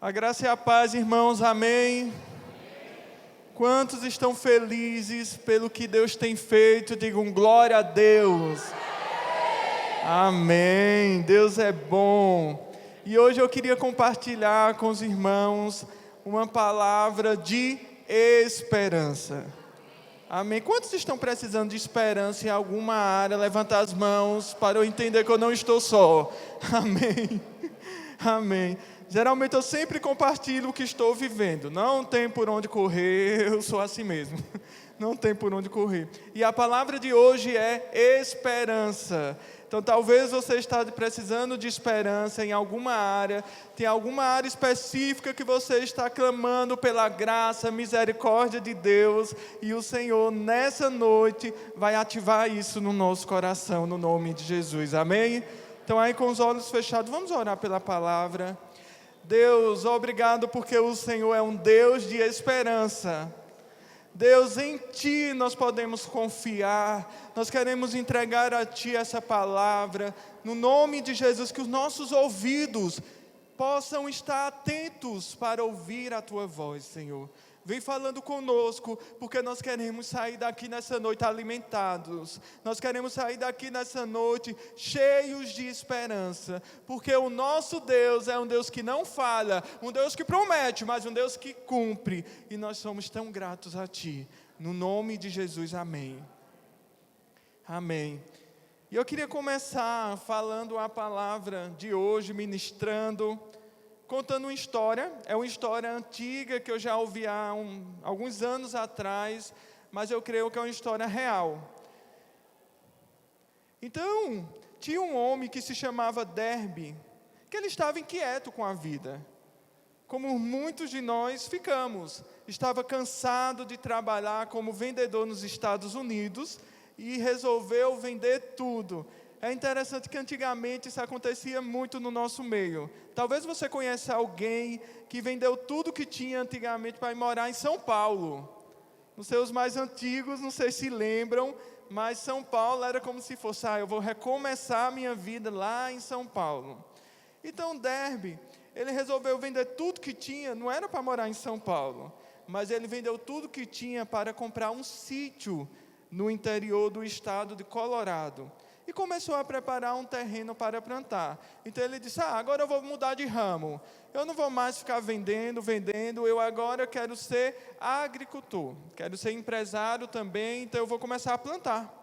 A graça e a paz, irmãos, amém? Quantos estão felizes pelo que Deus tem feito? Digam glória a Deus. Amém. Deus é bom. E hoje eu queria compartilhar com os irmãos uma palavra de esperança. Amém. Quantos estão precisando de esperança em alguma área? Levanta as mãos para eu entender que eu não estou só. Amém. Amém. Geralmente eu sempre compartilho o que estou vivendo. Não tem por onde correr, eu sou assim mesmo. Não tem por onde correr. E a palavra de hoje é esperança. Então talvez você esteja precisando de esperança em alguma área. Tem alguma área específica que você está clamando pela graça, misericórdia de Deus. E o Senhor nessa noite vai ativar isso no nosso coração, no nome de Jesus. Amém? Então aí com os olhos fechados, vamos orar pela palavra. Deus, obrigado porque o Senhor é um Deus de esperança. Deus, em Ti nós podemos confiar, nós queremos entregar a Ti essa palavra, no nome de Jesus, que os nossos ouvidos possam estar atentos para ouvir a Tua voz, Senhor. Vem falando conosco, porque nós queremos sair daqui nessa noite alimentados. Nós queremos sair daqui nessa noite cheios de esperança. Porque o nosso Deus é um Deus que não falha, um Deus que promete, mas um Deus que cumpre. E nós somos tão gratos a Ti. No nome de Jesus, amém. Amém. E eu queria começar falando a palavra de hoje, ministrando, contando uma história. É uma história antiga que eu já ouvi há alguns anos atrás, mas eu creio que é uma história real. Então, tinha um homem que se chamava Derby, que ele estava inquieto com a vida, como muitos de nós ficamos. Estava cansado de trabalhar como vendedor nos Estados Unidos e resolveu vender tudo. É interessante que antigamente isso acontecia muito no nosso meio. Talvez você conheça alguém que vendeu tudo que tinha antigamente para ir morar em São Paulo. Os seus mais antigos, não sei se lembram, mas São Paulo era como se fosse, eu vou recomeçar a minha vida lá em São Paulo. Então Derby, ele resolveu vender tudo que tinha, não era para morar em São Paulo, mas ele vendeu tudo que tinha para comprar um sítio no interior do estado de Colorado. E começou a preparar um terreno para plantar. Então ele disse, agora eu vou mudar de ramo. Eu não vou mais ficar vendendo, eu agora quero ser agricultor. Quero ser empresário também, então eu vou começar a plantar.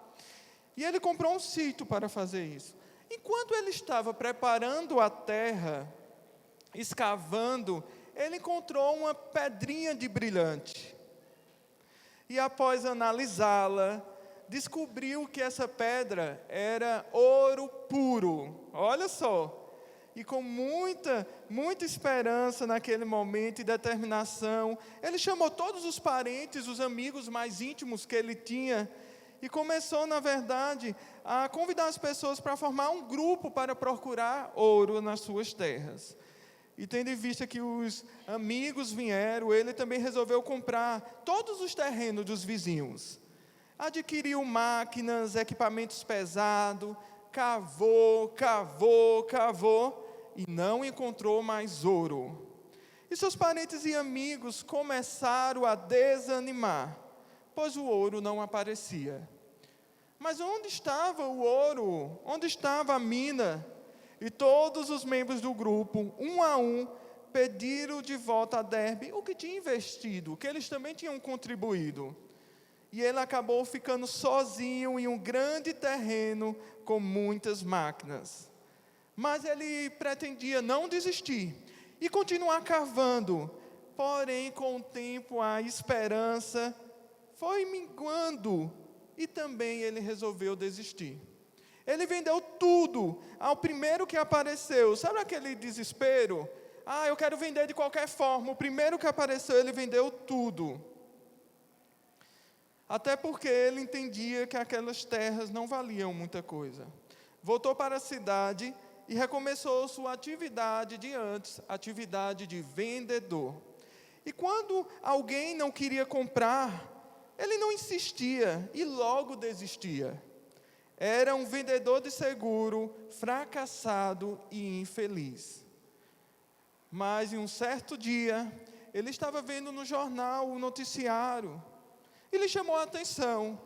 E ele comprou um sítio para fazer isso. Enquanto ele estava preparando a terra, escavando, ele encontrou uma pedrinha de brilhante. E após analisá-la, descobriu que essa pedra era ouro puro. Olha só. E com muita esperança naquele momento e determinação, ele chamou todos os parentes, os amigos mais íntimos que ele tinha, e começou, na verdade, a convidar as pessoas para formar um grupo para procurar ouro nas suas terras. E tendo em vista que os amigos vieram, ele também resolveu comprar todos os terrenos dos vizinhos. Adquiriu máquinas, equipamentos pesados, cavou e não encontrou mais ouro. E seus parentes e amigos começaram a desanimar, pois o ouro não aparecia. Mas onde estava o ouro? Onde estava a mina? E todos os membros do grupo, um a um, pediram de volta a Derby o que tinha investido, o que eles também tinham contribuído. E ele acabou ficando sozinho em um grande terreno com muitas máquinas. Mas ele pretendia não desistir e continuar cavando. Porém, com o tempo, a esperança foi minguando e também ele resolveu desistir. Ele vendeu tudo ao primeiro que apareceu. Sabe aquele desespero? Eu quero vender de qualquer forma. O primeiro que apareceu, ele vendeu tudo. Até porque ele entendia que aquelas terras não valiam muita coisa. Voltou para a cidade e recomeçou sua atividade de antes, atividade de vendedor. E quando alguém não queria comprar, ele não insistia e logo desistia. Era um vendedor de seguro, fracassado e infeliz. Mas em um certo dia, ele estava vendo no jornal, o noticiário, e lhe chamou a atenção: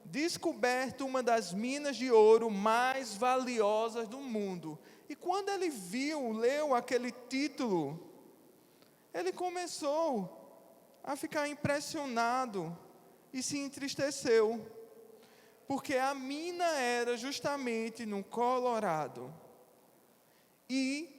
descoberto uma das minas de ouro mais valiosas do mundo. E quando ele leu aquele título, ele começou a ficar impressionado e se entristeceu, porque a mina era justamente no Colorado. E,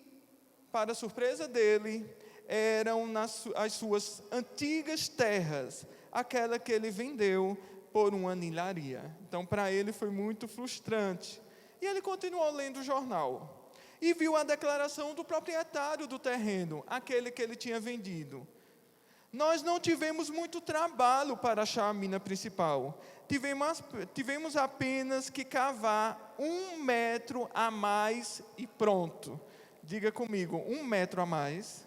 para a surpresa dele, eram as suas antigas terras, aquela que ele vendeu por uma anilharia. Então, para ele foi muito frustrante. E ele continuou lendo o jornal e viu a declaração do proprietário do terreno, aquele que ele tinha vendido. Nós não tivemos muito trabalho para achar a mina principal. Tivemos apenas que cavar 1 metro a mais e pronto. Diga comigo, 1 metro a mais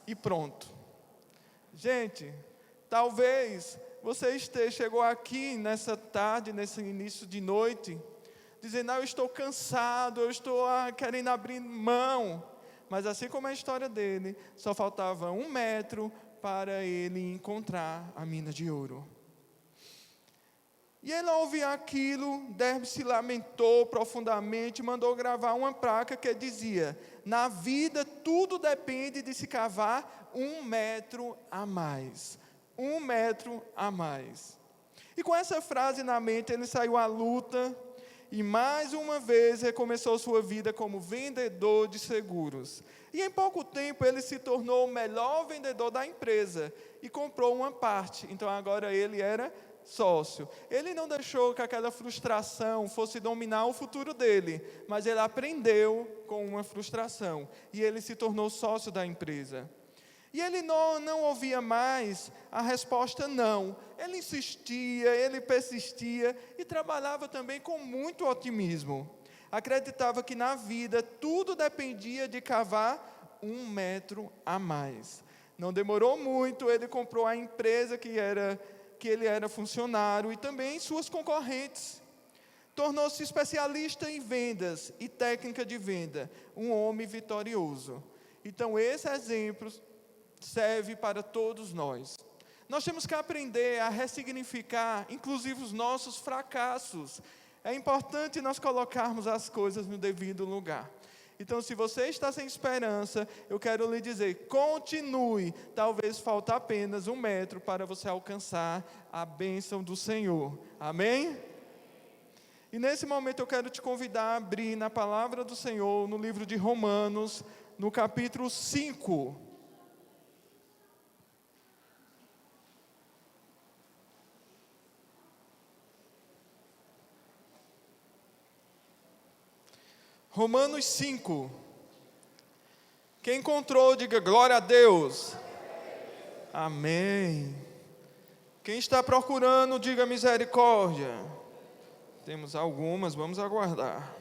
e pronto. Gente, talvez você chegou aqui nessa tarde, nesse início de noite, dizendo: eu estou cansado, eu estou querendo abrir mão. Mas assim como a história dele, só faltava 1 metro para ele encontrar a mina de ouro. E ele, ao ouvir aquilo, Derby se lamentou profundamente, mandou gravar uma placa que dizia: na vida tudo depende de se cavar 1 metro a mais. 1 metro a mais. E com essa frase na mente, ele saiu à luta e mais uma vez recomeçou sua vida como vendedor de seguros. E em pouco tempo ele se tornou o melhor vendedor da empresa e comprou uma parte. Então agora ele era sócio. Ele não deixou que aquela frustração fosse dominar o futuro dele, mas ele aprendeu com uma frustração e ele se tornou sócio da empresa. E ele não ouvia mais a resposta não. Ele insistia, ele persistia e trabalhava também com muito otimismo. Acreditava que na vida tudo dependia de cavar 1 metro a mais. Não demorou muito, ele comprou a empresa que ele era funcionário e também suas concorrentes. Tornou-se especialista em vendas e técnica de venda, um homem vitorioso. Então, esse exemplo serve para todos nós. Nós temos que aprender a ressignificar, inclusive, os nossos fracassos. É importante nós colocarmos as coisas no devido lugar. Então, se você está sem esperança, eu quero lhe dizer: continue. Talvez falte apenas 1 metro para você alcançar a bênção do Senhor. Amém? E nesse momento eu quero te convidar a abrir na palavra do Senhor, no livro de Romanos, no capítulo 5. Romanos 5. Quem encontrou, diga glória a Deus. Amém. Quem está procurando, diga misericórdia. Temos algumas, vamos aguardar.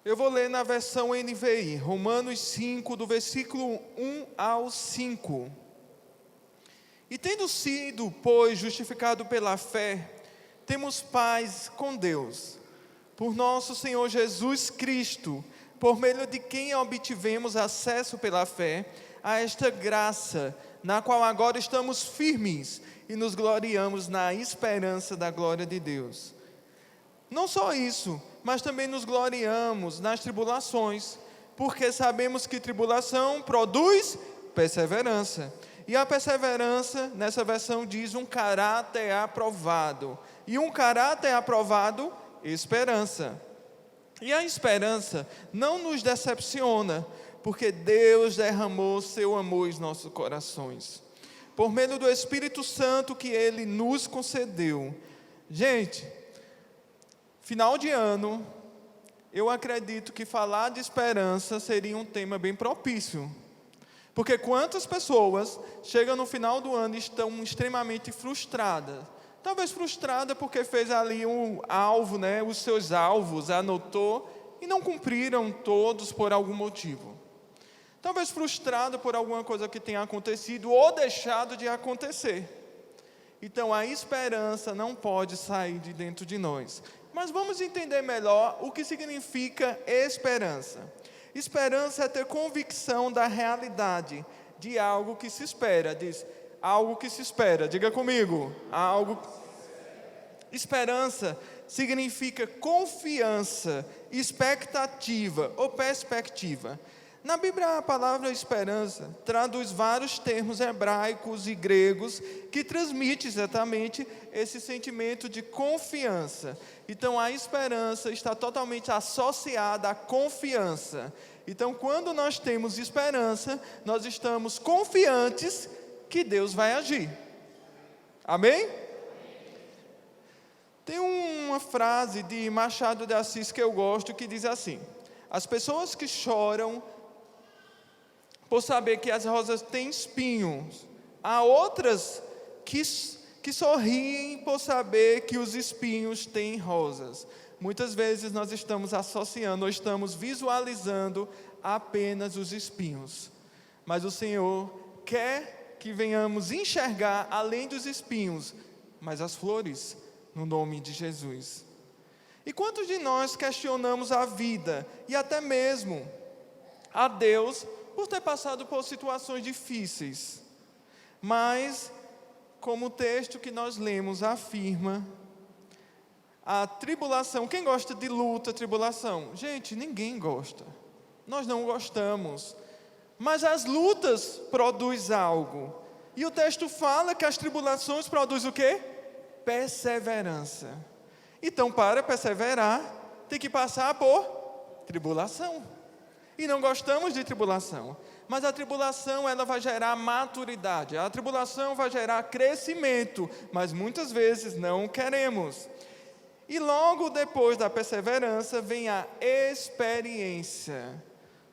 Eu vou ler na versão NVI, Romanos 5, do versículo 1 ao 5. E tendo sido, pois, justificado pela fé, temos paz com Deus, por nosso Senhor Jesus Cristo, por meio de quem obtivemos acesso pela fé a esta graça, na qual agora estamos firmes e nos gloriamos na esperança da glória de Deus. Não só isso, mas também nos gloriamos nas tribulações, porque sabemos que tribulação produz perseverança. E a perseverança, nessa versão diz, um caráter aprovado. E um caráter aprovado, esperança. E a esperança não nos decepciona, porque Deus derramou seu amor em nossos corações, por meio do Espírito Santo que Ele nos concedeu. Gente, final de ano, eu acredito que falar de esperança seria um tema bem propício. Porque quantas pessoas chegam no final do ano e estão extremamente frustradas? Talvez frustrada porque fez ali um alvo, os seus alvos, anotou e não cumpriram todos por algum motivo. Talvez frustrada por alguma coisa que tenha acontecido ou deixado de acontecer. Então a esperança não pode sair de dentro de nós. Mas vamos entender melhor o que significa esperança. Esperança é ter convicção da realidade de algo que se espera. Diz, algo que se espera. Diga comigo, algo. Esperança significa confiança, expectativa ou perspectiva. Na Bíblia, a palavra esperança traduz vários termos hebraicos e gregos que transmite exatamente esse sentimento de confiança. Então, a esperança está totalmente associada à confiança. Então, quando nós temos esperança, nós estamos confiantes que Deus vai agir. Amém? Tem uma frase de Machado de Assis que eu gosto, que diz assim: as pessoas que choram por saber que as rosas têm espinhos, há outras que sorriem por saber que os espinhos têm rosas. Muitas vezes nós estamos associando, ou estamos visualizando apenas os espinhos. Mas o Senhor quer que venhamos enxergar além dos espinhos, mas as flores, no nome de Jesus. E quantos de nós questionamos a vida e até mesmo a Deus por ter passado por situações difíceis? Mas, como o texto que nós lemos afirma, a tribulação, quem gosta de luta, tribulação? Gente, ninguém gosta. Nós não gostamos. Mas as lutas produzem algo. E o texto fala que as tribulações produzem o quê? Perseverança. Então, para perseverar, tem que passar por tribulação. E não gostamos de tribulação. Mas a tribulação, ela vai gerar maturidade. A tribulação vai gerar crescimento. Mas muitas vezes não queremos. E logo depois da perseverança vem a experiência.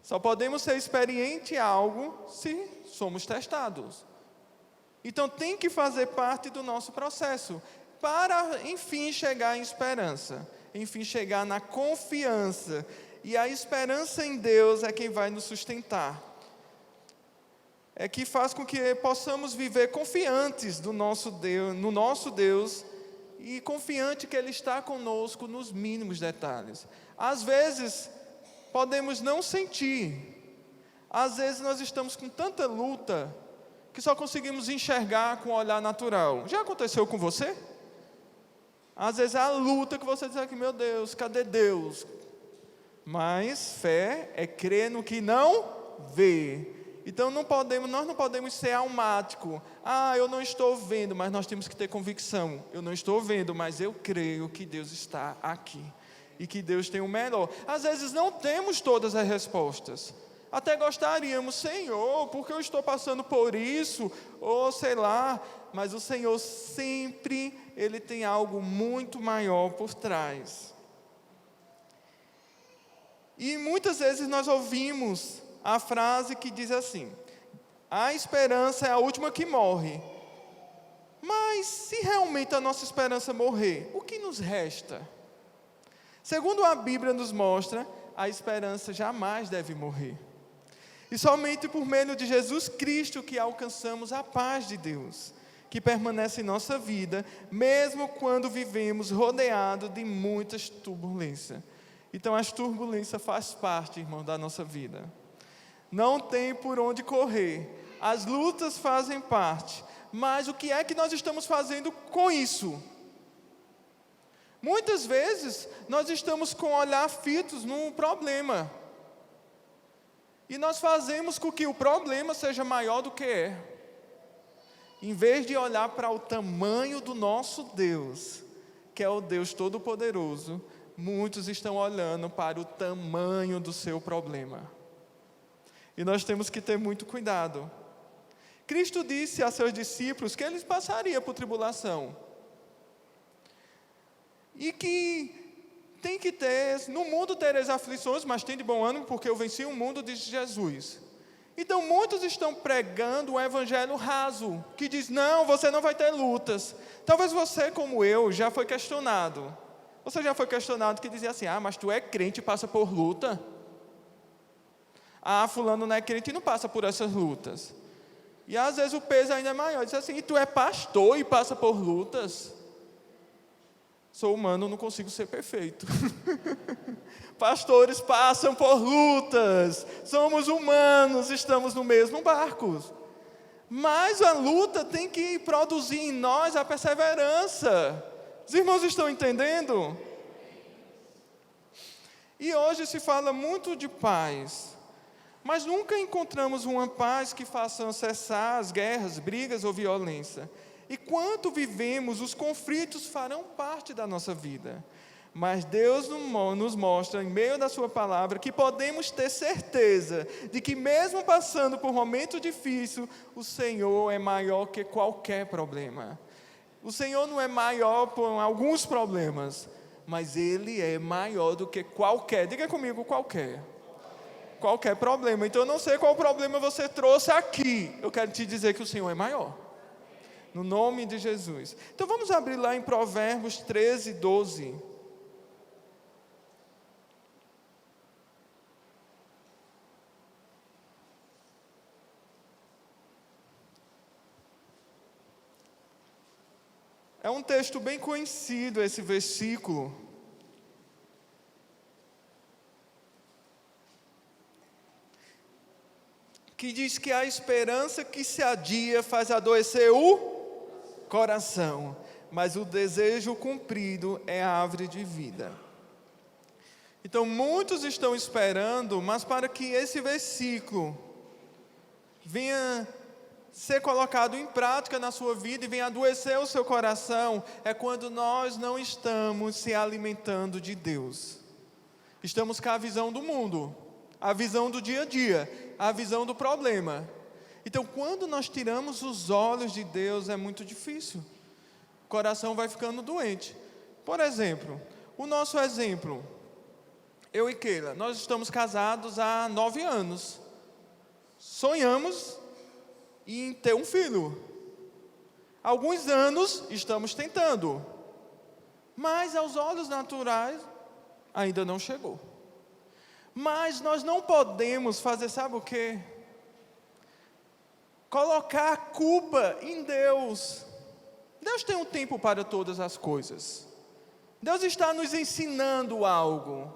Só podemos ser experiente em algo se somos testados. Então tem que fazer parte do nosso processo, para enfim chegar em esperança, enfim chegar na confiança. E a esperança em Deus é quem vai nos sustentar. É que faz com que possamos viver confiantes no nosso Deus, e confiante que Ele está conosco nos mínimos detalhes. Às vezes, podemos não sentir. Às vezes, nós estamos com tanta luta que só conseguimos enxergar com o olhar natural. Já aconteceu com você? Às vezes, é a luta que você diz aqui, meu Deus, cadê Deus? Mas fé é crer no que não vê. Então nós não podemos ser almático. Eu não estou vendo, mas nós temos que ter convicção. Eu não estou vendo, mas eu creio que Deus está aqui. E que Deus tem o melhor. Às vezes não temos todas as respostas. Até gostaríamos, Senhor, porque eu estou passando por isso, ou sei lá. Mas o Senhor sempre, Ele tem algo muito maior por trás. E muitas vezes nós ouvimos a frase que diz assim: a esperança é a última que morre. Mas se realmente a nossa esperança morrer, o que nos resta? Segundo a Bíblia nos mostra, a esperança jamais deve morrer. E somente por meio de Jesus Cristo que alcançamos a paz de Deus, que permanece em nossa vida, mesmo quando vivemos rodeados de muitas turbulências. Então as turbulências fazem parte, irmão, da nossa vida. Não tem por onde correr. As lutas fazem parte. Mas o que é que nós estamos fazendo com isso? Muitas vezes, nós estamos com o olhar fitos num problema. E nós fazemos com que o problema seja maior do que é. Em vez de olhar para o tamanho do nosso Deus, que é o Deus Todo-Poderoso, muitos estão olhando para o tamanho do seu problema. E nós temos que ter muito cuidado. Cristo disse a seus discípulos que eles passariam por tribulação. E que tem que ter, no mundo tereis aflições, mas tem de bom ânimo, porque eu venci o mundo, disse Jesus. Então muitos estão pregando um evangelho raso, que diz, não, você não vai ter lutas. Talvez você, como eu, já foi questionado. Você já foi questionado que dizia assim, mas tu é crente e passa por luta? Fulano não é crente e não passa por essas lutas. E às vezes o peso ainda é maior. Diz assim, e tu é pastor e passa por lutas? Sou humano, não consigo ser perfeito. Pastores passam por lutas. Somos humanos, estamos no mesmo barco. Mas a luta tem que produzir em nós a perseverança. Os irmãos estão entendendo? E hoje se fala muito de paz. Mas nunca encontramos uma paz que faça cessar as guerras, brigas ou violência. E quanto vivemos, os conflitos farão parte da nossa vida. Mas Deus nos mostra, em meio da sua palavra, que podemos ter certeza de que mesmo passando por momentos difíceis, o Senhor é maior que qualquer problema. O Senhor não é maior por alguns problemas, mas Ele é maior do que qualquer, diga comigo, qualquer problema. Então eu não sei qual problema você trouxe aqui, eu quero te dizer que o Senhor é maior. No nome de Jesus. Então vamos abrir lá em Provérbios 13, 12. É um texto bem conhecido esse versículo. Que diz que a esperança que se adia faz adoecer o coração, mas o desejo cumprido é a árvore de vida. Então muitos estão esperando, mas para que esse versículo venha ser colocado em prática na sua vida e venha adoecer o seu coração, é quando nós não estamos se alimentando de Deus. Estamos com a visão do mundo, a visão do dia a dia, a visão do problema. Então, quando nós tiramos os olhos de Deus, é muito difícil. O coração vai ficando doente. Por exemplo, o nosso exemplo, eu e Keila, nós estamos casados há 9 anos. Sonhamos em ter um filho. Há alguns anos estamos tentando. Mas aos olhos naturais, ainda não chegou. Mas nós não podemos fazer, sabe o quê? Colocar a culpa em Deus. Deus tem um tempo para todas as coisas. Deus está nos ensinando algo.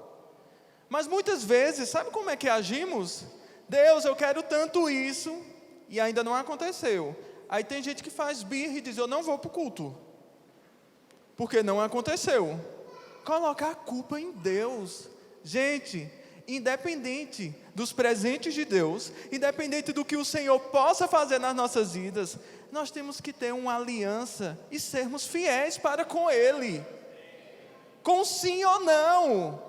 Mas muitas vezes, sabe como é que agimos? Deus, eu quero tanto isso, e ainda não aconteceu. Aí tem gente que faz birra e diz, eu não vou para o culto, porque não aconteceu. Colocar a culpa em Deus. Gente, independente dos presentes de Deus, independente do que o Senhor possa fazer nas nossas vidas, nós temos que ter uma aliança e sermos fiéis para com Ele, com sim ou não,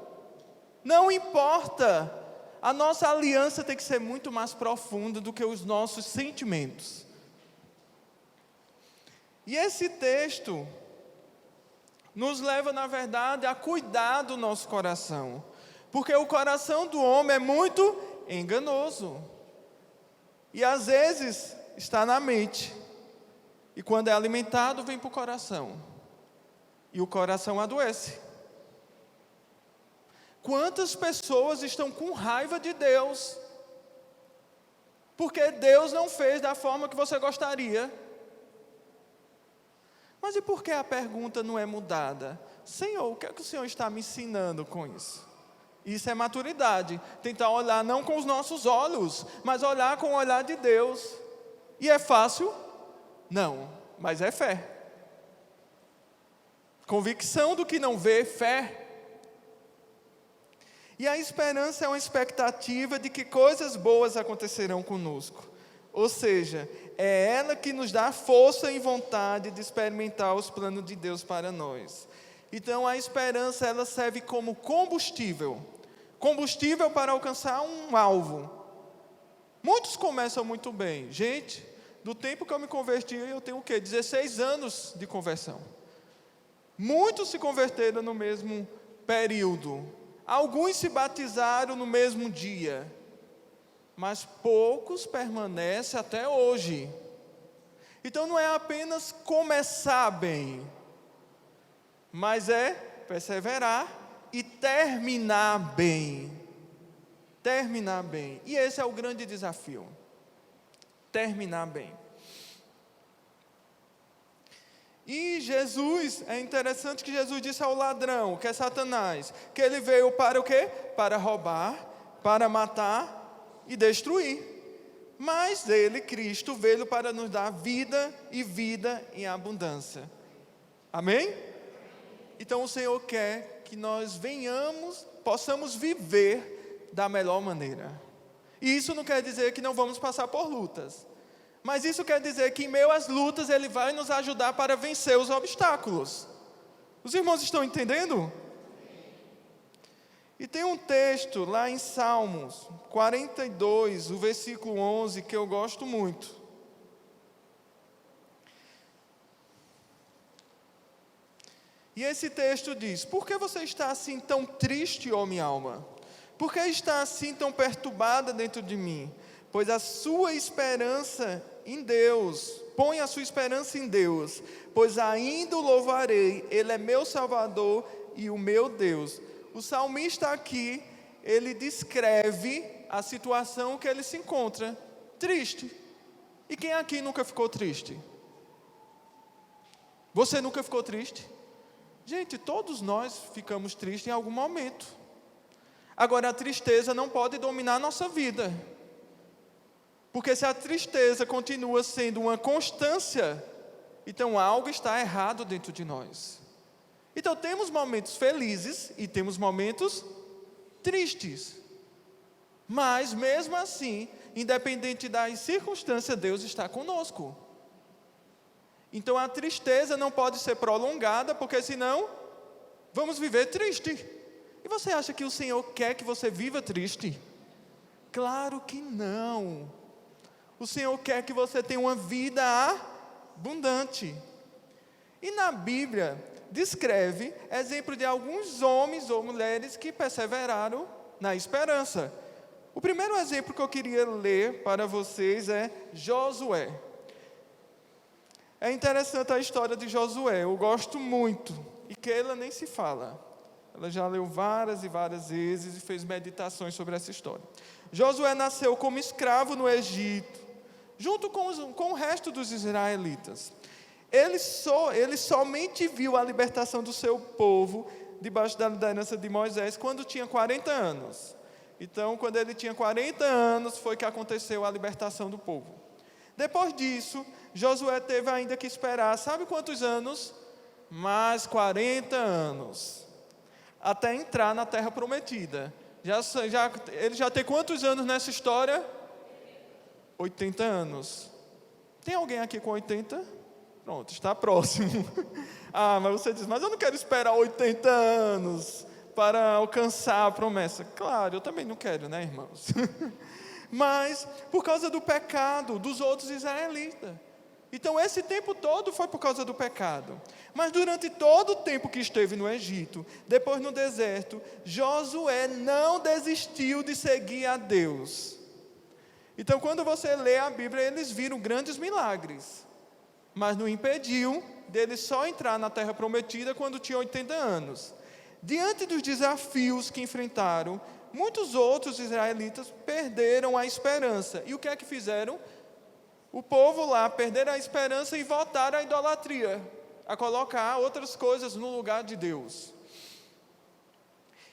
não importa, a nossa aliança tem que ser muito mais profunda do que os nossos sentimentos. E esse texto nos leva, na verdade, a cuidar do nosso coração, porque o coração do homem é muito enganoso. E às vezes está na mente. E quando é alimentado, vem para o coração. E o coração adoece. Quantas pessoas estão com raiva de Deus? Porque Deus não fez da forma que você gostaria. Mas e por que a pergunta não é mudada? Senhor, o que é que o Senhor está me ensinando com isso? Isso é maturidade, tentar olhar não com os nossos olhos, mas olhar com o olhar de Deus. E é fácil? Não, mas é fé. Convicção do que não vê, fé. E a esperança é uma expectativa de que coisas boas acontecerão conosco. Ou seja, é ela que nos dá força e vontade de experimentar os planos de Deus para nós. Então a esperança, ela serve como combustível para alcançar um alvo. Muitos começam muito bem. Gente, do tempo que eu me converti, eu tenho o quê? 16 anos de conversão. Muitos se converteram no mesmo período. Alguns se batizaram no mesmo dia. Mas poucos permanecem até hoje. Então não é apenas começar bem, mas é perseverar e terminar bem. Terminar bem. E esse é o grande desafio. Terminar bem. E Jesus, é interessante que Jesus disse ao ladrão, que é Satanás, que ele veio para o quê? Para roubar, para matar e destruir. Mas ele, Cristo, veio para nos dar vida e vida em abundância. Amém? Então o Senhor quer que nós possamos viver da melhor maneira. E isso não quer dizer que não vamos passar por lutas. Mas isso quer dizer que em meio às lutas Ele vai nos ajudar para vencer os obstáculos. Os irmãos estão entendendo? E tem um texto lá em Salmos 42, o versículo 11, que eu gosto muito. E esse texto diz: por que você está assim tão triste, ó minha alma? Por que está assim tão perturbada dentro de mim? Pois a sua esperança em Deus, põe a sua esperança em Deus, pois ainda o louvarei, Ele é meu Salvador e o meu Deus. O salmista aqui, ele descreve a situação que ele se encontra, triste. E quem aqui nunca ficou triste? Você nunca ficou triste? Gente, todos nós ficamos tristes em algum momento. Agora, a tristeza não pode dominar a nossa vida. Porque se a tristeza continua sendo uma constância, então algo está errado dentro de nós. Então temos momentos felizes e temos momentos tristes. Mas mesmo assim, independente das circunstâncias, Deus está conosco. Então a tristeza não pode ser prolongada, porque senão vamos viver triste. E você acha que o Senhor quer que você viva triste? Claro que não. O Senhor quer que você tenha uma vida abundante. E na Bíblia, descreve exemplo de alguns homens ou mulheres que perseveraram na esperança. O primeiro exemplo que eu queria ler para vocês é Josué. É interessante a história de Josué, eu gosto muito. E Keila nem se fala. Ela já leu várias e várias vezes e fez meditações sobre essa história. Josué nasceu como escravo no Egito, junto com o resto dos israelitas. Ele somente viu a libertação do seu povo, debaixo da liderança de Moisés, quando tinha 40 anos. Então, quando ele tinha 40 anos, foi que aconteceu a libertação do povo. Depois disso, Josué teve ainda que esperar, sabe quantos anos? Mais 40 anos, até entrar na terra prometida. Ele já tem quantos anos nessa história? 80 anos. Tem alguém aqui com 80? Pronto, está próximo. Mas você diz, mas eu não quero esperar 80 anos para alcançar a promessa. Claro, eu também não quero, né, irmãos? Mas por causa do pecado dos outros israelitas. Então esse tempo todo foi por causa do pecado. Mas durante todo o tempo que esteve no Egito, depois no deserto, Josué não desistiu de seguir a Deus. Então quando você lê a Bíblia, eles viram grandes milagres, mas não impediu dele só entrar na terra prometida quando tinha 80 anos. Diante dos desafios que enfrentaram, muitos outros israelitas perderam a esperança. E o que é que fizeram? O povo lá perderam a esperança e voltaram à idolatria, a colocar outras coisas no lugar de Deus.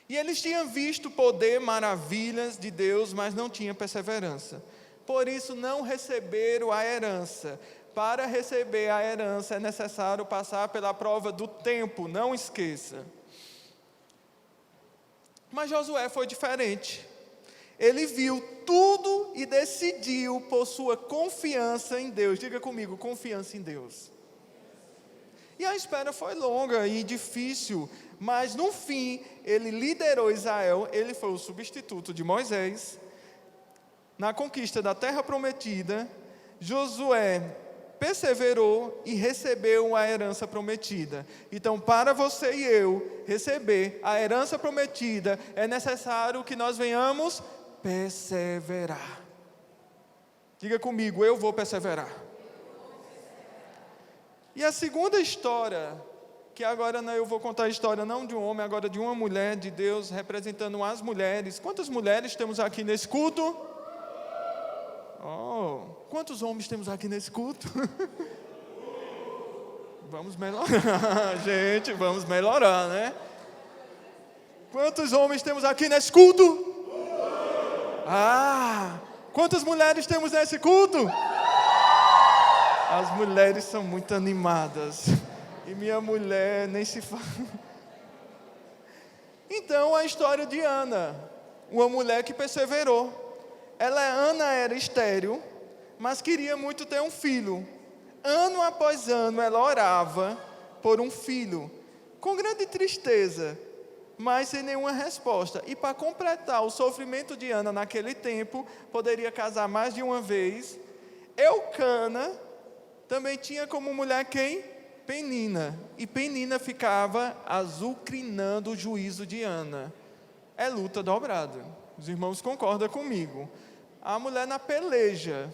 E eles tinham visto poder, maravilhas de Deus, mas não tinham perseverança. Por isso não receberam a herança. Para receber a herança é necessário passar pela prova do tempo, não esqueça. Mas Josué foi diferente. Ele viu tudo e decidiu por sua confiança em Deus. Diga comigo, confiança em Deus. E a espera foi longa e difícil, mas no fim, ele liderou Israel, ele foi o substituto de Moisés. Na conquista da terra prometida, Josué perseverou e recebeu a herança prometida. Então, para você e eu receber a herança prometida, é necessário que nós venhamos perseverar. Diga comigo, eu vou perseverar. E a segunda história, que agora eu vou contar a história não de um homem, agora de uma mulher de Deus, representando as mulheres. Quantas mulheres temos aqui nesse culto? Quantos homens temos aqui nesse culto? vamos melhorar. Gente, vamos melhorar, né? Quantos homens temos aqui nesse culto? Quantas mulheres temos nesse culto? As mulheres são muito animadas. E minha mulher nem se fala. Então, a história de Ana, uma mulher que perseverou. Ana era estéril, mas queria muito ter um filho. Ano após ano, ela orava por um filho, com grande tristeza, mas sem nenhuma resposta. E para completar o sofrimento de Ana naquele tempo, poderia casar mais de uma vez. Eucana também tinha como mulher quem? Penina. E Penina ficava azucrinando o juízo de Ana. É luta dobrada. Os irmãos concordam comigo. A mulher na peleja,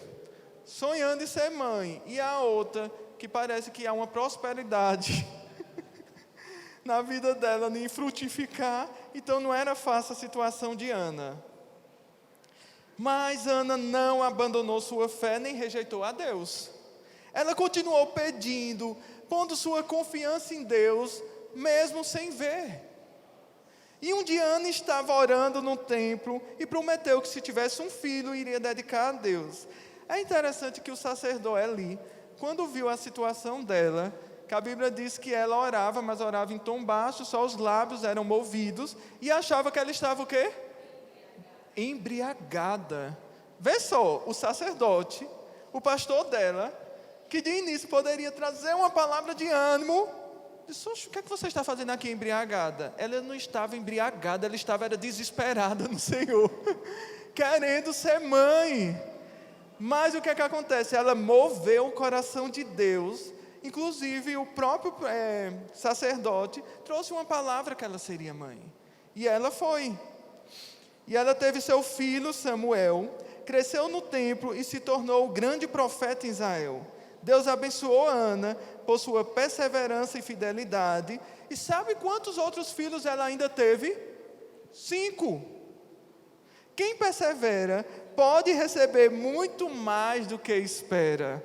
sonhando em ser mãe. E a outra, que parece que há uma prosperidade na vida dela, nem frutificar. Então não era fácil a situação de Ana. Mas Ana não abandonou sua fé, nem rejeitou a Deus. Ela continuou pedindo, pondo sua confiança em Deus, mesmo sem ver. E um dia Ana estava orando no templo e prometeu que se tivesse um filho, iria dedicar a Deus. É interessante que o sacerdote ali, quando viu a situação dela, que a Bíblia diz que ela orava, mas orava em tom baixo, só os lábios eram movidos, e achava que ela estava o quê? Embriagada. Vê só, o sacerdote, o pastor dela, que de início poderia trazer uma palavra de ânimo, disse: o que é que você está fazendo aqui embriagada? Ela não estava embriagada, ela estava desesperada no Senhor, querendo ser mãe. Mas o que é que acontece? Ela moveu o coração de Deus. Inclusive o próprio sacerdote trouxe uma palavra que ela seria mãe. E ela foi. E ela teve seu filho Samuel, cresceu no templo e se tornou o grande profeta em Israel. Deus abençoou Ana por sua perseverança e fidelidade. E sabe quantos outros filhos ela ainda teve? 5. Quem persevera pode receber muito mais do que espera.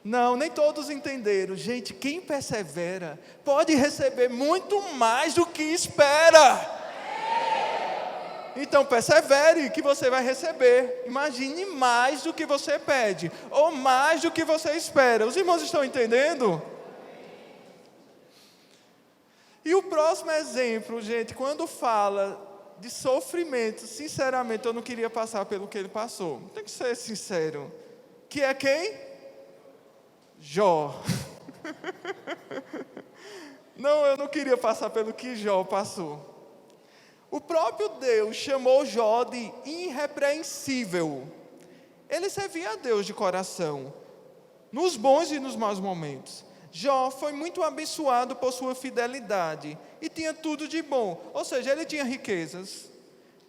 Não, nem todos entenderam. Gente, quem persevera pode receber muito mais do que espera. Então persevere que você vai receber. Imagine mais do que você pede, ou mais do que você espera. Os irmãos estão entendendo? E o próximo exemplo, gente, quando fala de sofrimento, sinceramente eu não queria passar pelo que ele passou. Tem que ser sincero. Que é quem? Jó. Não, eu não queria passar pelo que Jó passou. O próprio Deus chamou Jó de irrepreensível. Ele servia a Deus de coração, nos bons e nos maus momentos. Jó foi muito abençoado por sua fidelidade e tinha tudo de bom. Ou seja, ele tinha riquezas,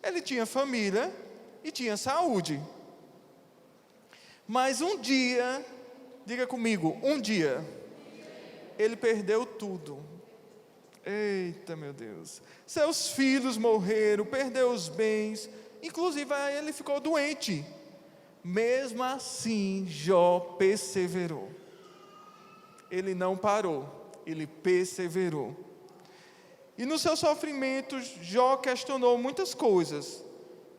ele tinha família e tinha saúde. Mas um dia, diga comigo, um dia, ele perdeu tudo. Eita, meu Deus. Seus filhos morreram, perdeu os bens, inclusive ele ficou doente. Mesmo assim, Jó perseverou. Ele não parou, ele perseverou. E no seu sofrimento, Jó questionou muitas coisas,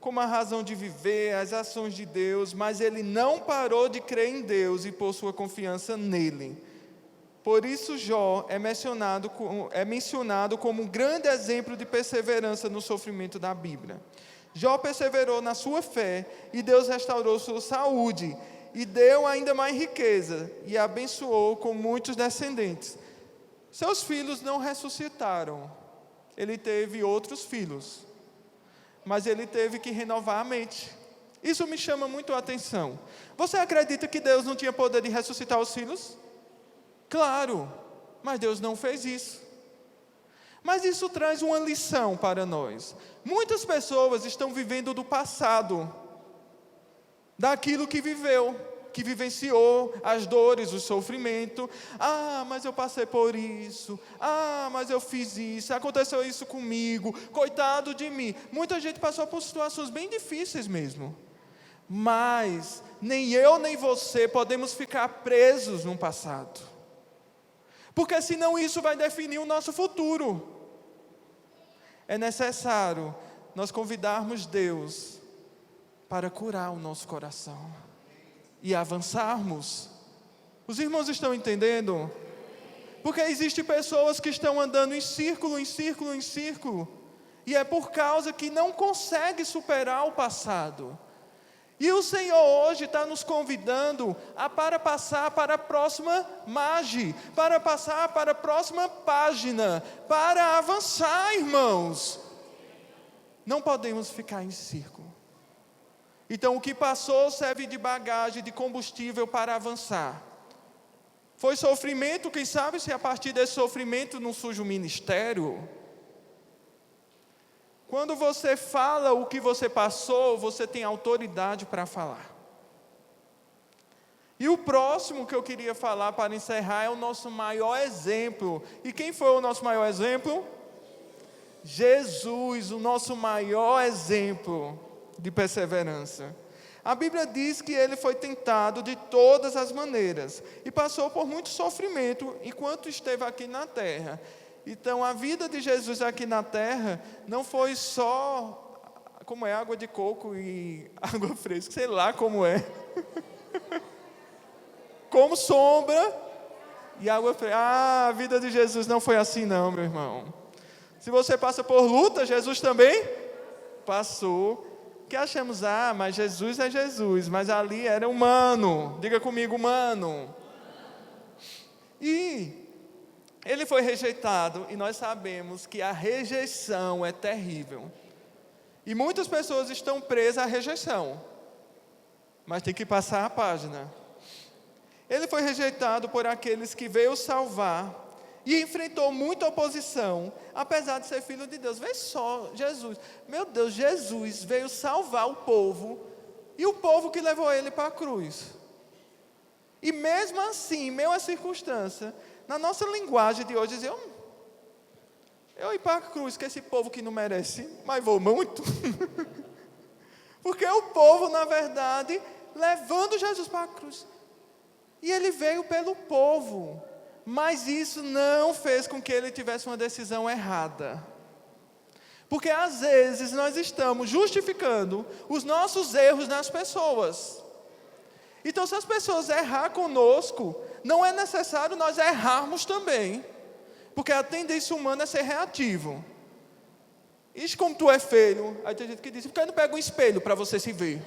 como a razão de viver, as ações de Deus, mas ele não parou de crer em Deus e pôr sua confiança nele. Por isso Jó é mencionado como um grande exemplo de perseverança no sofrimento da Bíblia. Jó perseverou na sua fé e Deus restaurou sua saúde e deu ainda mais riqueza e abençoou com muitos descendentes. Seus filhos não ressuscitaram. Ele teve outros filhos, mas ele teve que renovar a mente. Isso me chama muito a atenção. Você acredita que Deus não tinha poder de ressuscitar os filhos? Claro, mas Deus não fez isso. Mas isso traz uma lição para nós. Muitas pessoas estão vivendo do passado, daquilo que viveu, que vivenciou as dores, o sofrimento. Ah, mas eu passei por isso. Ah, mas eu fiz isso. Aconteceu isso comigo. Coitado de mim. Muita gente passou por situações bem difíceis mesmo. Mas nem eu nem você podemos ficar presos no passado. Porque senão isso vai definir o nosso futuro. É necessário nós convidarmos Deus para curar o nosso coração e avançarmos. Os irmãos estão entendendo? Porque existem pessoas que estão andando em círculo, em círculo, em círculo, e é por causa que não consegue superar o passado. E o Senhor hoje está nos convidando para passar para a próxima margem, para passar para a próxima página, para avançar, irmãos. Não podemos ficar em círculo. Então o que passou serve de bagagem, de combustível para avançar. Foi sofrimento, quem sabe se a partir desse sofrimento não surge um ministério. Quando você fala o que você passou, você tem autoridade para falar. E o próximo que eu queria falar para encerrar é o nosso maior exemplo. E quem foi o nosso maior exemplo? Jesus, o nosso maior exemplo de perseverança. A Bíblia diz que ele foi tentado de todas as maneiras e passou por muito sofrimento enquanto esteve aqui na terra. Então, a vida de Jesus aqui na terra não foi só, como é, água de coco e água fresca, sei lá como é. Como sombra e água fresca. A vida de Jesus não foi assim não, meu irmão. Se você passa por luta, Jesus também passou. Que achamos, mas Jesus é Jesus, mas ali era humano. Diga comigo, humano. E ele foi rejeitado, e nós sabemos que a rejeição é terrível. E muitas pessoas estão presas à rejeição, mas tem que passar a página. Ele foi rejeitado por aqueles que veio salvar, e enfrentou muita oposição, apesar de ser filho de Deus. Vê só, Jesus, meu Deus, Jesus veio salvar o povo, e o povo que levou ele para a cruz. E mesmo assim, em meio à circunstância, na nossa linguagem de hoje, dizer, eu ir para a cruz, que esse povo que não merece, mas vou muito. Porque o povo, na verdade, levando Jesus para a cruz. E ele veio pelo povo. Mas isso não fez com que ele tivesse uma decisão errada. Porque às vezes nós estamos justificando os nossos erros nas pessoas. Então, se as pessoas errar conosco, não é necessário nós errarmos também. Porque a tendência humana é ser reativo. Isso como tu é feio. Aí tem gente que diz, por que não pega um espelho para você se ver?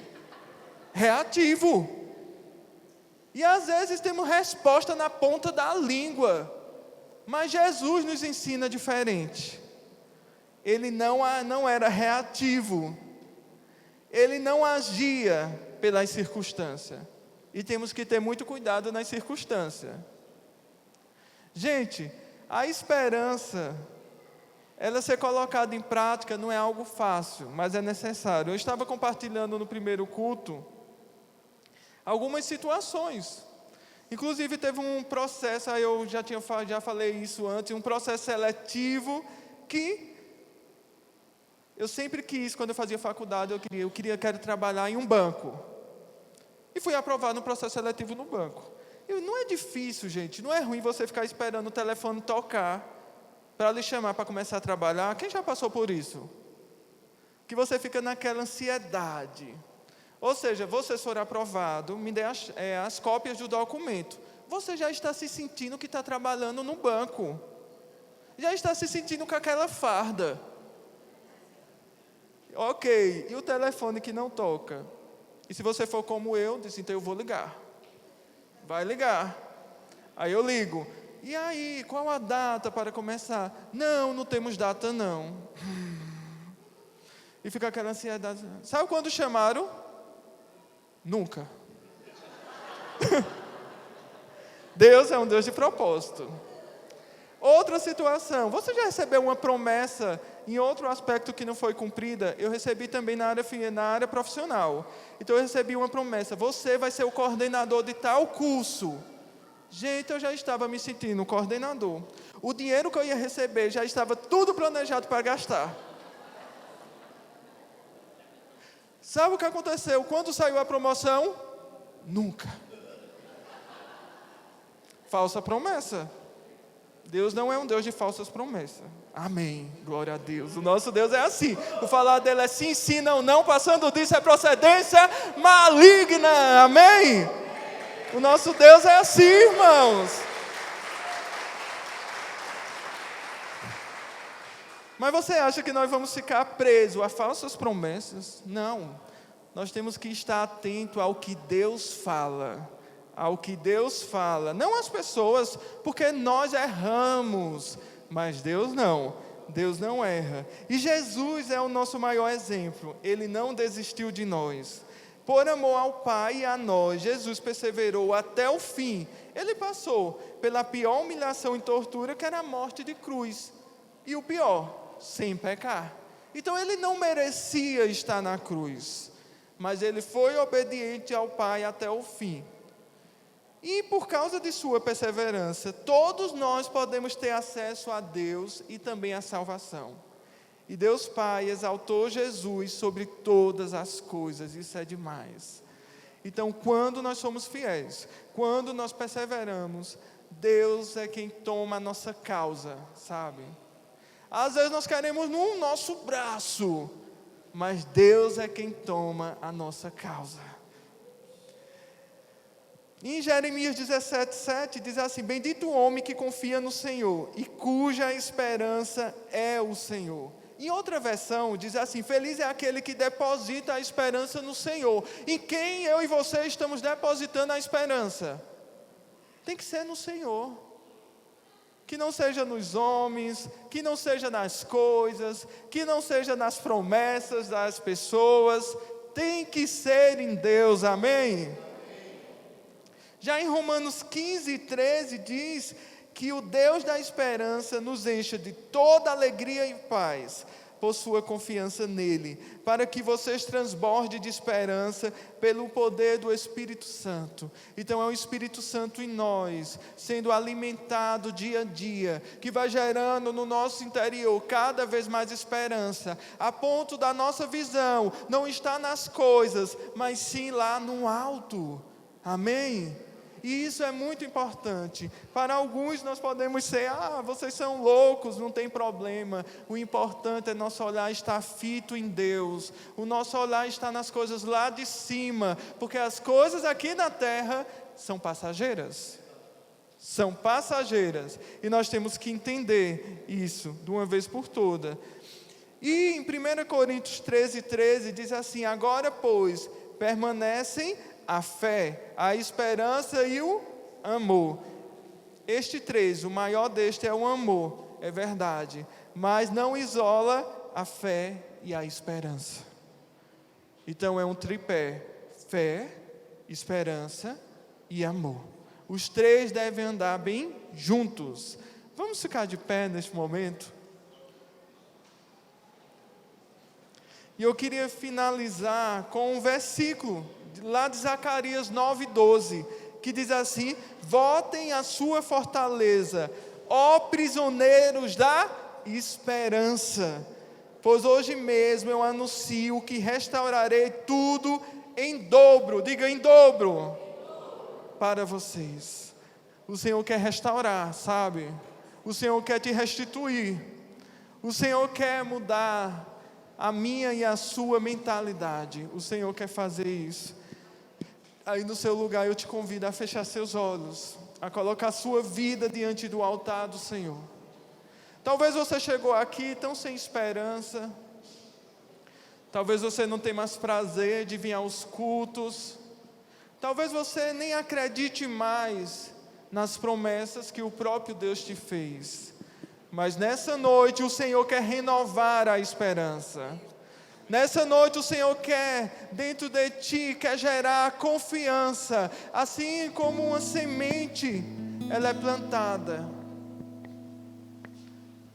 Reativo. E às vezes temos resposta na ponta da língua. Mas Jesus nos ensina diferente. Ele não era reativo. Ele não agia pelas circunstâncias. E temos que ter muito cuidado nas circunstâncias. Gente, a esperança, ela ser colocada em prática não é algo fácil, mas é necessário. Eu estava compartilhando no primeiro culto algumas situações. Inclusive teve um processo, eu já falei isso antes, um processo seletivo que eu sempre quis, quando eu fazia faculdade, quero trabalhar em um banco. E fui aprovado no processo seletivo no banco. E não é difícil, gente, não é ruim você ficar esperando o telefone tocar para lhe chamar para começar a trabalhar. Quem já passou por isso? Que você fica naquela ansiedade. Ou seja, você for aprovado, me dê as cópias do documento. Você já está se sentindo que está trabalhando no banco. Já está se sentindo com aquela farda. Ok, e o telefone que não toca? E se você for como eu, disse, então eu vou ligar. Vai ligar. Aí eu ligo. E aí, qual a data para começar? Não temos data não. E fica aquela ansiedade. Sabe quando chamaram? Nunca. Deus é um Deus de propósito. Outra situação, você já recebeu uma promessa em outro aspecto que não foi cumprida? Eu recebi também na área profissional. Então eu recebi uma promessa, você vai ser o coordenador de tal curso. Gente, eu já estava me sentindo coordenador. O dinheiro que eu ia receber já estava tudo planejado para gastar. Sabe o que aconteceu? Quando saiu a promoção? Nunca. Falsa promessa. Deus não é um Deus de falsas promessas. Amém, glória a Deus. O nosso Deus é assim. O falar dele é sim, sim, não, não. Passando disso é procedência maligna. Amém. O nosso Deus é assim, irmãos. Mas você acha que nós vamos ficar presos a falsas promessas? Não. Nós temos que estar atento ao que Deus fala. Ao que Deus fala. Não as pessoas, porque nós erramos. Mas Deus não. Deus não erra. E Jesus é o nosso maior exemplo. Ele não desistiu de nós. Por amor ao Pai e a nós, Jesus perseverou até o fim. Ele passou pela pior humilhação e tortura, que era a morte de cruz. E o pior, sem pecar. Então ele não merecia estar na cruz. Mas ele foi obediente ao Pai até o fim. E por causa de sua perseverança, todos nós podemos ter acesso a Deus e também à salvação. E Deus Pai exaltou Jesus sobre todas as coisas, isso é demais. Então, quando nós somos fiéis, quando nós perseveramos, Deus é quem toma a nossa causa, sabe? Às vezes nós queremos no nosso braço, mas Deus é quem toma a nossa causa. Em Jeremias 17:7 diz assim: bendito o homem que confia no Senhor e cuja esperança é o Senhor. Em outra versão diz assim: feliz é aquele que deposita a esperança no Senhor. Em quem eu e você estamos depositando a esperança? Tem que ser no Senhor. Que não seja nos homens, que não seja nas coisas, que não seja nas promessas das pessoas. Tem que ser em Deus, amém? Já em Romanos 15:13 diz que o Deus da esperança nos encha de toda alegria e paz, por sua confiança nele, para que vocês transbordem de esperança pelo poder do Espírito Santo. Então é o Espírito Santo em nós, sendo alimentado dia a dia, que vai gerando no nosso interior cada vez mais esperança, a ponto da nossa visão não estar nas coisas, mas sim lá no alto. Amém? E isso é muito importante. Para alguns nós podemos ser: vocês são loucos, não tem problema. O importante é nosso olhar estar fito em Deus. O nosso olhar está nas coisas lá de cima, porque as coisas aqui na terra são passageiras. São passageiras. E nós temos que entender isso de uma vez por todas. E em 1 Coríntios 13:13 diz assim: agora, pois, permanecem a fé, a esperança e o amor. Este 3, o maior deste é o amor, é verdade. Mas não isola a fé e a esperança. Então é um tripé: fé, esperança e amor. Os 3 devem andar bem juntos. Vamos ficar de pé neste momento? E eu queria finalizar com um versículo lá de Zacarias 9:12, que diz assim: voltem à sua fortaleza, ó prisioneiros da esperança, pois hoje mesmo eu anuncio que restaurarei tudo em dobro, diga em dobro, para vocês. O Senhor quer restaurar, sabe? O Senhor quer te restituir. O Senhor quer mudar a minha e a sua mentalidade. O Senhor quer fazer isso. Aí no seu lugar eu te convido a fechar seus olhos, a colocar a sua vida diante do altar do Senhor. Talvez você chegou aqui tão sem esperança. Talvez você não tenha mais prazer de vir aos cultos. Talvez você nem acredite mais nas promessas que o próprio Deus te fez. Mas nessa noite o Senhor quer renovar a esperança. Nessa noite o Senhor quer, dentro de ti, quer gerar confiança. Assim como uma semente, ela é plantada.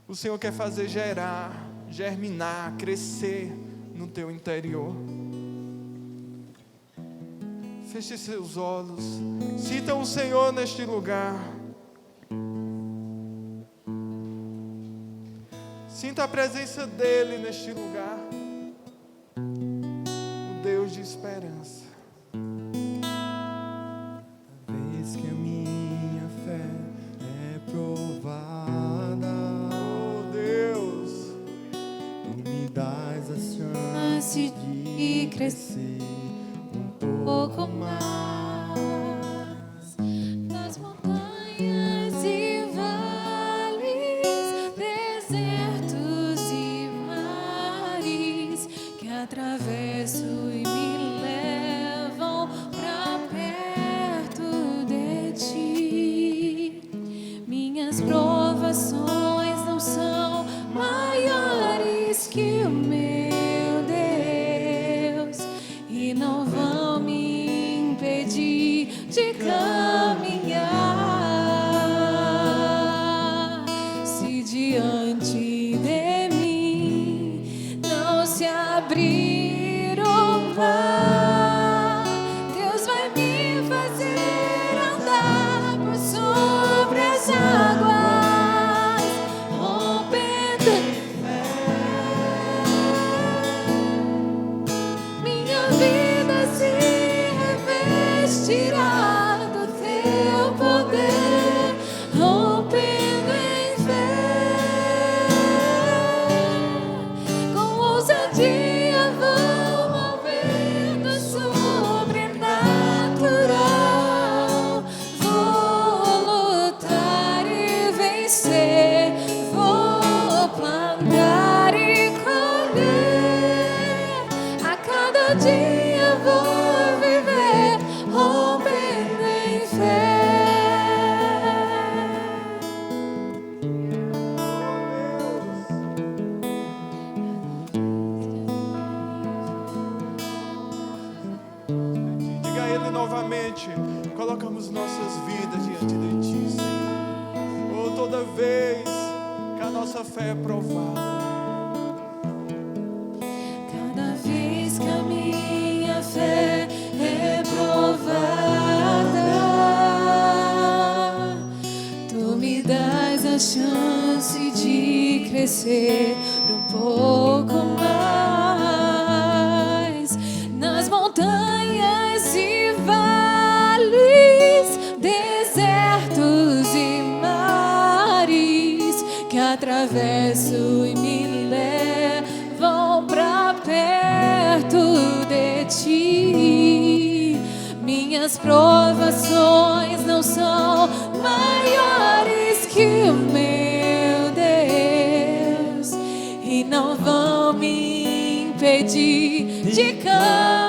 O Senhor quer fazer gerar, germinar, crescer no teu interior. Feche seus olhos. Sinta o Senhor neste lugar. Sinta a presença dEle neste lugar. Deus de esperança. Vez que a minha fé é provada, me dás a chance de crescer um pouco mais nas montanhas e vales, desertos e mares que atravesso e me levam pra perto de ti. Minhas provações não são maiores que o meu Deus e não vão me impedir de caminhar. Se diante de mim não se abrir o mar, Deus vai me fazer andar por sobre as águas, rompendo em fé. Minha vida se revestirá do teu poder, rompendo em fé. Com ousadia vou movendo sobrenatural. Vou lutar e vencer, vou plantar e colher. A cada dia vou viver rompendo em fé. Diga a Ele novamente. Colocamos nossas vidas diante de Ti, Senhor. Oh, toda vez que a nossa fé é provada, Cada vez que a minha fé é provada, tu me dás a chance de crescer um pouco mais nas montanhas e vales, desertos e mares que atravesso e me levam pra perto de ti. Minhas provações não são maiores que o meu Deus e não vão me impedir de caminhar.